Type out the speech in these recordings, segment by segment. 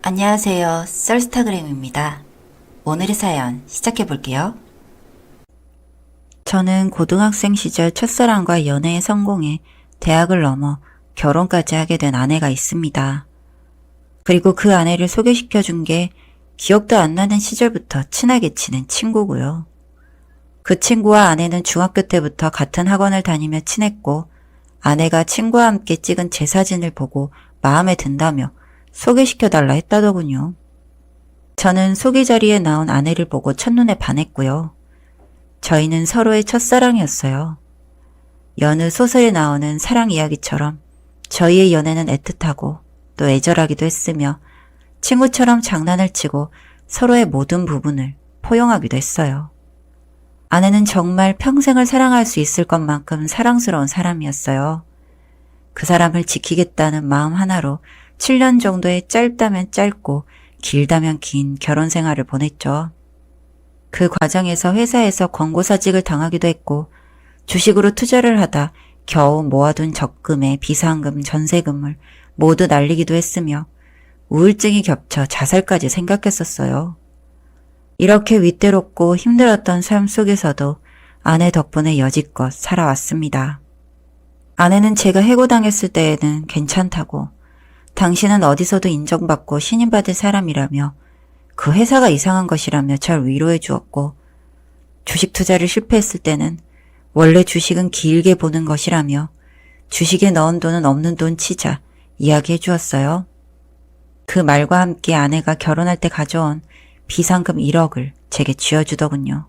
안녕하세요. 썰스타그램입니다. 오늘의 사연 시작해 볼게요. 저는 고등학생 시절 첫사랑과 연애에 성공해 대학을 넘어 결혼까지 하게 된 아내가 있습니다. 그리고 그 아내를 소개시켜 준 게 기억도 안 나는 시절부터 친하게 지낸 친구고요. 그 친구와 아내는 중학교 때부터 같은 학원을 다니며 친했고 아내가 친구와 함께 찍은 제 사진을 보고 마음에 든다며 소개시켜달라 했다더군요. 저는 소개 자리에 나온 아내를 보고 첫눈에 반했고요. 저희는 서로의 첫사랑이었어요. 여느 소설에 나오는 사랑 이야기처럼 저희의 연애는 애틋하고 또 애절하기도 했으며 친구처럼 장난을 치고 서로의 모든 부분을 포용하기도 했어요. 아내는 정말 평생을 사랑할 수 있을 것만큼 사랑스러운 사람이었어요. 그 사람을 지키겠다는 마음 하나로 7년 정도의 짧다면 짧고 길다면 긴 결혼 생활을 보냈죠. 그 과정에서 회사에서 권고사직을 당하기도 했고 주식으로 투자를 하다 겨우 모아둔 적금에 비상금, 전세금을 모두 날리기도 했으며 우울증이 겹쳐 자살까지 생각했었어요. 이렇게 위태롭고 힘들었던 삶 속에서도 아내 덕분에 여지껏 살아왔습니다. 아내는 제가 해고당했을 때에는 괜찮다고 당신은 어디서도 인정받고 신임받을 사람이라며 그 회사가 이상한 것이라며 절 위로해 주었고 주식 투자를 실패했을 때는 원래 주식은 길게 보는 것이라며 주식에 넣은 돈은 없는 돈 치자 이야기해 주었어요. 그 말과 함께 아내가 결혼할 때 가져온 비상금 1억을 제게 쥐어주더군요.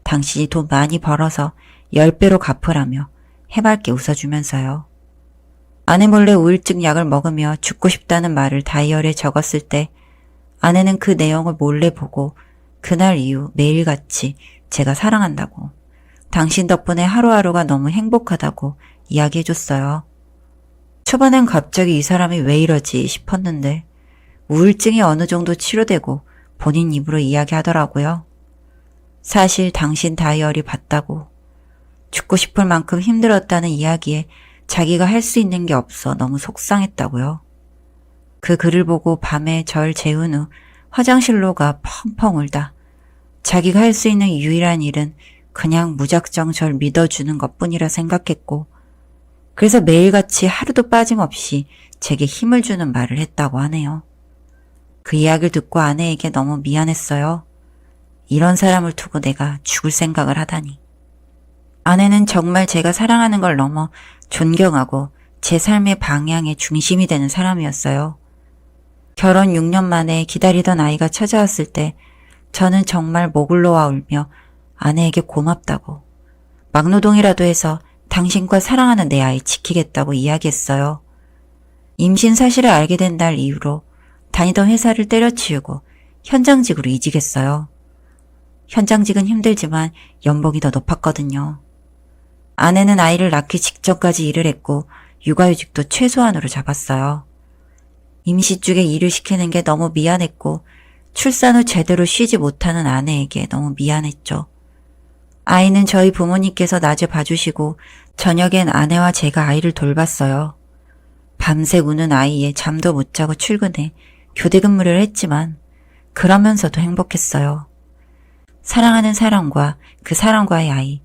당신이 돈 많이 벌어서 10배로 갚으라며 해맑게 웃어주면서요. 아내 몰래 우울증 약을 먹으며 죽고 싶다는 말을 다이어리에 적었을 때 아내는 그 내용을 몰래 보고 그날 이후 매일같이 제가 사랑한다고 당신 덕분에 하루하루가 너무 행복하다고 이야기해줬어요. 초반엔 갑자기 이 사람이 왜 이러지 싶었는데 우울증이 어느 정도 치료되고 본인 입으로 이야기하더라고요. 사실 당신 다이어리 봤다고 죽고 싶을 만큼 힘들었다는 이야기에 자기가 할 수 있는 게 없어 너무 속상했다고요. 그 글을 보고 밤에 절 재운 후 화장실로 가 펑펑 울다 자기가 할 수 있는 유일한 일은 그냥 무작정 절 믿어주는 것뿐이라 생각했고 그래서 매일같이 하루도 빠짐없이 제게 힘을 주는 말을 했다고 하네요. 그 이야기를 듣고 아내에게 너무 미안했어요. 이런 사람을 두고 내가 죽을 생각을 하다니. 아내는 정말 제가 사랑하는 걸 넘어 존경하고 제 삶의 방향의 중심이 되는 사람이었어요. 결혼 6년 만에 기다리던 아이가 찾아왔을 때 저는 정말 목을 놓아 울며 아내에게 고맙다고 막노동이라도 해서 당신과 사랑하는 내 아이 지키겠다고 이야기했어요. 임신 사실을 알게 된 날 이후로 다니던 회사를 때려치우고 현장직으로 이직했어요. 현장직은 힘들지만 연봉이 더 높았거든요. 아내는 아이를 낳기 직전까지 일을 했고 육아휴직도 최소한으로 잡았어요. 임시 쪽에 일을 시키는 게 너무 미안했고 출산 후 제대로 쉬지 못하는 아내에게 너무 미안했죠. 아이는 저희 부모님께서 낮에 봐주시고 저녁엔 아내와 제가 아이를 돌봤어요. 밤새 우는 아이에 잠도 못 자고 출근해 교대 근무를 했지만 그러면서도 행복했어요. 사랑하는 사람과 그 사람과의 아이,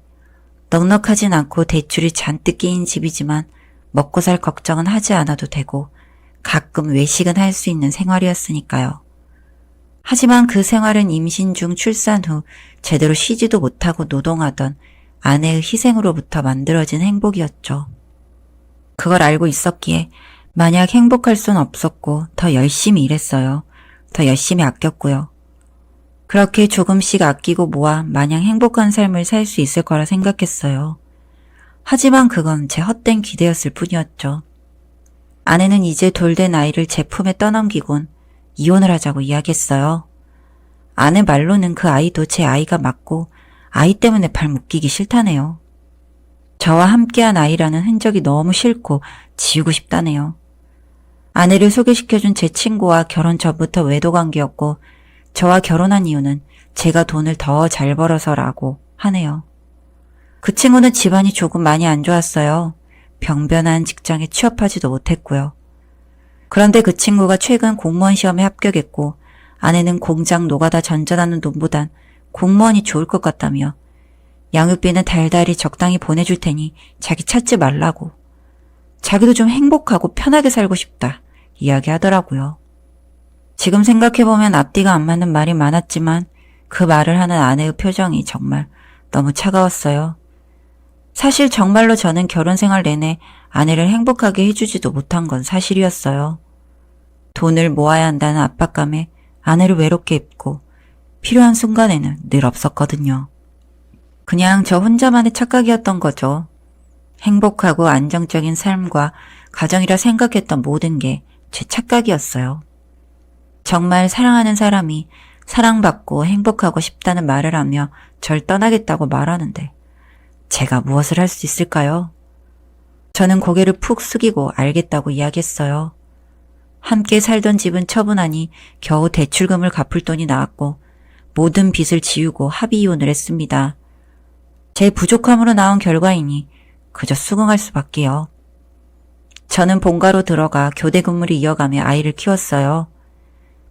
넉넉하진 않고 대출이 잔뜩 끼인 집이지만 먹고 살 걱정은 하지 않아도 되고 가끔 외식은 할 수 있는 생활이었으니까요. 하지만 그 생활은 임신 중 출산 후 제대로 쉬지도 못하고 노동하던 아내의 희생으로부터 만들어진 행복이었죠. 그걸 알고 있었기에 만약 행복할 순 없었고 더 열심히 일했어요. 더 열심히 아꼈고요. 그렇게 조금씩 아끼고 모아 마냥 행복한 삶을 살 수 있을 거라 생각했어요. 하지만 그건 제 헛된 기대였을 뿐이었죠. 아내는 이제 돌된 아이를 제 품에 떠넘기곤 이혼을 하자고 이야기했어요. 아내 말로는 그 아이도 제 아이가 맞고 아이 때문에 발 묶이기 싫다네요. 저와 함께한 아이라는 흔적이 너무 싫고 지우고 싶다네요. 아내를 소개시켜준 제 친구와 결혼 전부터 외도 관계였고 저와 결혼한 이유는 제가 돈을 더 잘 벌어서라고 하네요. 그 친구는 집안이 조금 많이 안 좋았어요. 병변한 직장에 취업하지도 못했고요. 그런데 그 친구가 최근 공무원 시험에 합격했고 아내는 공장 노가다 전전하는 돈보단 공무원이 좋을 것 같다며 양육비는 달달이 적당히 보내줄 테니 자기 찾지 말라고. 자기도 좀 행복하고 편하게 살고 싶다 이야기하더라고요. 지금 생각해보면 앞뒤가 안 맞는 말이 많았지만 그 말을 하는 아내의 표정이 정말 너무 차가웠어요. 사실 정말로 저는 결혼 생활 내내 아내를 행복하게 해주지도 못한 건 사실이었어요. 돈을 모아야 한다는 압박감에 아내를 외롭게 입고 필요한 순간에는 늘 없었거든요. 그냥 저 혼자만의 착각이었던 거죠. 행복하고 안정적인 삶과 가정이라 생각했던 모든 게 제 착각이었어요. 정말 사랑하는 사람이 사랑받고 행복하고 싶다는 말을 하며 절 떠나겠다고 말하는데 제가 무엇을 할 수 있을까요? 저는 고개를 푹 숙이고 알겠다고 이야기했어요. 함께 살던 집은 처분하니 겨우 대출금을 갚을 돈이 나왔고 모든 빚을 지우고 합의 이혼을 했습니다. 제 부족함으로 나온 결과이니 그저 수긍할 수밖에요. 저는 본가로 들어가 교대 근무를 이어가며 아이를 키웠어요.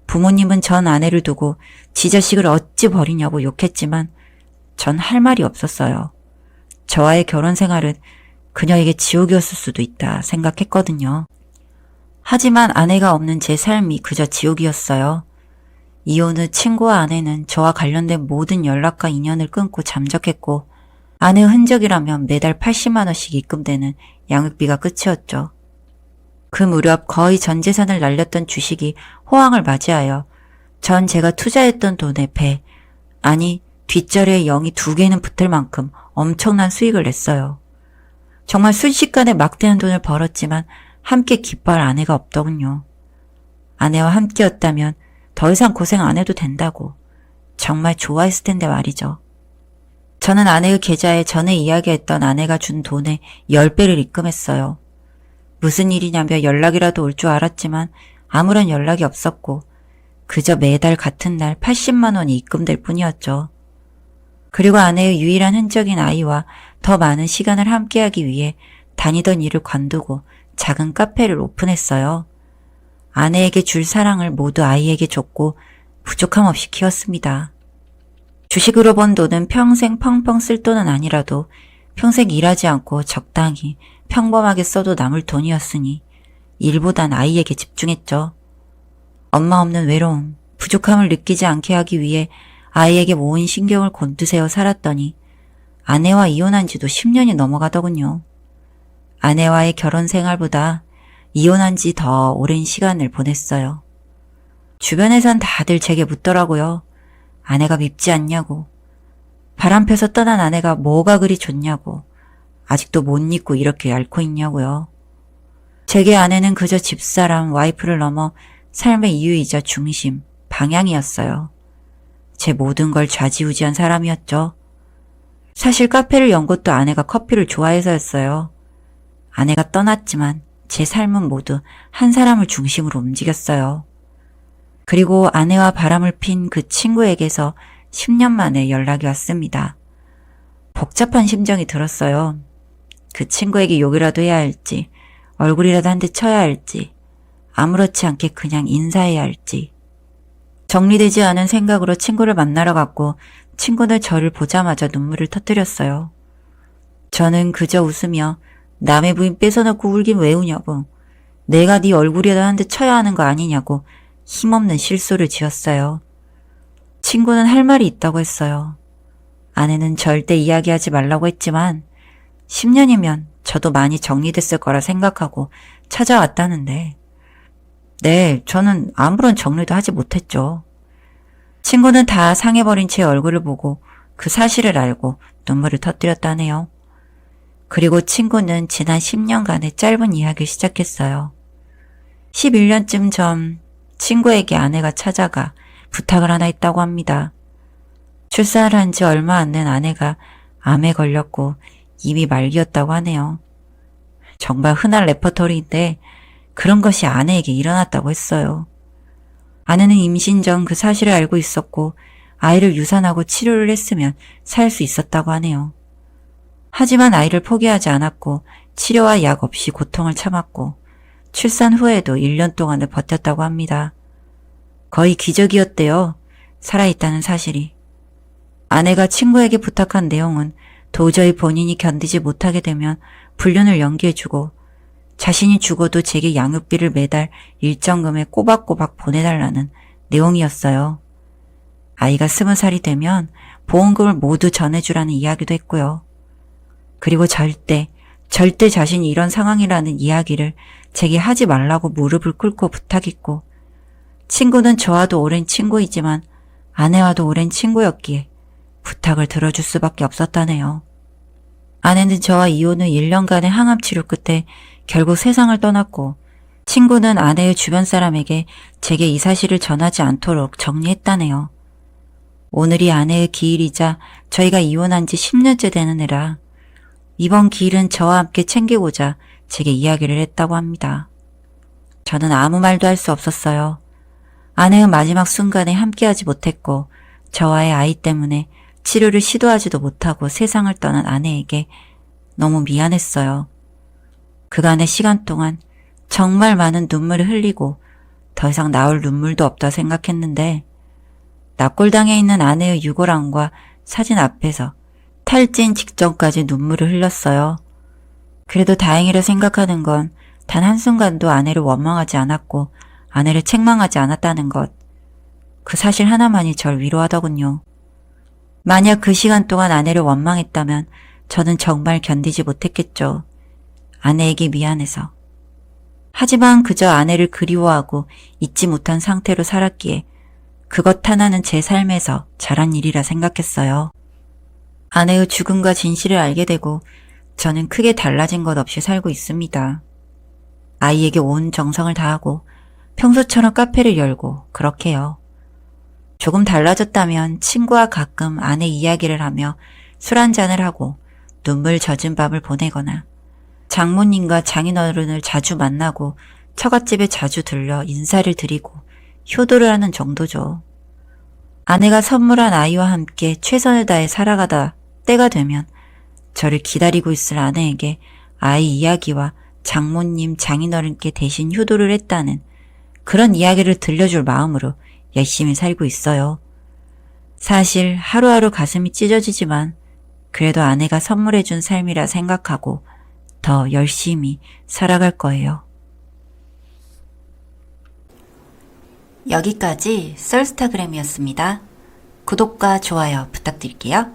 부모님은 전 아내를 두고 지 자식을 어찌 버리냐고 욕했지만 전 할 말이 없었어요. 저와의 결혼 생활은 그녀에게 지옥이었을 수도 있다 생각했거든요. 하지만 아내가 없는 제 삶이 그저 지옥이었어요. 이혼 후 친구와 아내는 저와 관련된 모든 연락과 인연을 끊고 잠적했고 아내의 흔적이라면 매달 80만 원씩 입금되는 양육비가 끝이었죠. 그 무렵 거의 전 재산을 날렸던 주식이 호황을 맞이하여 전 제가 투자했던 돈의 배, 아니 뒷자리에 0이 2개는 붙을 만큼 엄청난 수익을 냈어요. 정말 순식간에 막대한 돈을 벌었지만 함께 기뻐할 아내가 없더군요. 아내와 함께였다면 더 이상 고생 안 해도 된다고 정말 좋아했을 텐데 말이죠. 저는 아내의 계좌에 전에 이야기했던 아내가 준 돈의 10배를 입금했어요. 무슨 일이냐며 연락이라도 올 줄 알았지만 아무런 연락이 없었고 그저 매달 같은 날 80만 원이 입금될 뿐이었죠. 그리고 아내의 유일한 흔적인 아이와 더 많은 시간을 함께하기 위해 다니던 일을 관두고 작은 카페를 오픈했어요. 아내에게 줄 사랑을 모두 아이에게 줬고 부족함 없이 키웠습니다. 주식으로 번 돈은 평생 펑펑 쓸 돈은 아니라도 평생 일하지 않고 적당히 평범하게 써도 남을 돈이었으니 일보단 아이에게 집중했죠. 엄마 없는 외로움, 부족함을 느끼지 않게 하기 위해 아이에게 온 신경을 곤두세워 살았더니 아내와 이혼한 지도 10년이 넘어가더군요. 아내와의 결혼 생활보다 이혼한 지 더 오랜 시간을 보냈어요. 주변에선 다들 제게 묻더라고요. 아내가 밉지 않냐고. 바람펴서 떠난 아내가 뭐가 그리 좋냐고. 아직도 못 잊고 이렇게 앓고 있냐고요. 제게 아내는 그저 집사람, 와이프를 넘어 삶의 이유이자 중심, 방향이었어요. 제 모든 걸 좌지우지한 사람이었죠. 사실 카페를 연 것도 아내가 커피를 좋아해서였어요. 아내가 떠났지만 제 삶은 모두 한 사람을 중심으로 움직였어요. 그리고 아내와 바람을 핀 그 친구에게서 10년 만에 연락이 왔습니다. 복잡한 심정이 들었어요. 그 친구에게 욕이라도 해야 할지, 얼굴이라도 한 대 쳐야 할지, 아무렇지 않게 그냥 인사해야 할지. 정리되지 않은 생각으로 친구를 만나러 갔고 친구는 저를 보자마자 눈물을 터뜨렸어요. 저는 그저 웃으며 남의 부인 뺏어놓고 울긴 왜 우냐고, 내가 네 얼굴이라도 한 대 쳐야 하는 거 아니냐고 힘없는 실소를 지었어요. 친구는 할 말이 있다고 했어요. 아내는 절대 이야기하지 말라고 했지만 10년이면 저도 많이 정리됐을 거라 생각하고 찾아왔다는데 네, 저는 아무런 정리도 하지 못했죠. 친구는 다 상해버린 제 얼굴을 보고 그 사실을 알고 눈물을 터뜨렸다네요. 그리고 친구는 지난 10년간의 짧은 이야기를 시작했어요. 11년쯤 전 친구에게 아내가 찾아가 부탁을 하나 했다고 합니다. 출산을 한 지 얼마 안 된 아내가 암에 걸렸고 이미 말기였다고 하네요. 정말 흔한 레퍼토리인데 그런 것이 아내에게 일어났다고 했어요. 아내는 임신 전 그 사실을 알고 있었고 아이를 유산하고 치료를 했으면 살 수 있었다고 하네요. 하지만 아이를 포기하지 않았고 치료와 약 없이 고통을 참았고 출산 후에도 1년 동안을 버텼다고 합니다. 거의 기적이었대요. 살아있다는 사실이. 아내가 친구에게 부탁한 내용은 도저히 본인이 견디지 못하게 되면 불륜을 연기해주고 자신이 죽어도 제게 양육비를 매달 일정금에 꼬박꼬박 보내달라는 내용이었어요. 아이가 20살이 되면 보험금을 모두 전해주라는 이야기도 했고요. 그리고 절대 자신이 이런 상황이라는 이야기를 제게 하지 말라고 무릎을 꿇고 부탁했고, 친구는 저와도 오랜 친구이지만 아내와도 오랜 친구였기에 부탁을 들어줄 수밖에 없었다네요. 아내는 저와 이혼 후 1년간의 항암 치료 끝에 결국 세상을 떠났고, 친구는 아내의 주변 사람에게 제게 이 사실을 전하지 않도록 정리했다네요. 오늘이 아내의 기일이자 저희가 이혼한 지 10년째 되는 해라 이번 기일은 저와 함께 챙기고자 제게 이야기를 했다고 합니다. 저는 아무 말도 할 수 없었어요. 아내의 마지막 순간에 함께하지 못했고 저와의 아이 때문에 치료를 시도하지도 못하고 세상을 떠난 아내에게 너무 미안했어요. 그간의 시간 동안 정말 많은 눈물을 흘리고 더 이상 나올 눈물도 없다 생각했는데 납골당해 있는 아내의 유골함과 사진 앞에서 탈진 직전까지 눈물을 흘렸어요. 그래도 다행이라 생각하는 건 단 한순간도 아내를 원망하지 않았고 아내를 책망하지 않았다는 것. 그 사실 하나만이 절 위로하더군요. 만약 그 시간 동안 아내를 원망했다면 저는 정말 견디지 못했겠죠. 아내에게 미안해서. 하지만 그저 아내를 그리워하고 잊지 못한 상태로 살았기에 그것 하나는 제 삶에서 잘한 일이라 생각했어요. 아내의 죽음과 진실을 알게 되고 저는 크게 달라진 것 없이 살고 있습니다. 아이에게 온 정성을 다하고 평소처럼 카페를 열고 그렇게요. 조금 달라졌다면 친구와 가끔 아내 이야기를 하며 술 한잔을 하고 눈물 젖은 밤을 보내거나 장모님과 장인어른을 자주 만나고 처갓집에 자주 들려 인사를 드리고 효도를 하는 정도죠. 아내가 선물한 아이와 함께 최선을 다해 살아가다 때가 되면 저를 기다리고 있을 아내에게 아이 이야기와 장모님, 장인어른께 대신 효도를 했다는 그런 이야기를 들려줄 마음으로 열심히 살고 있어요. 사실 하루하루 가슴이 찢어지지만 그래도 아내가 선물해준 삶이라 생각하고 더 열심히 살아갈 거예요. 여기까지 썰스타그램이었습니다. 구독과 좋아요 부탁드릴게요.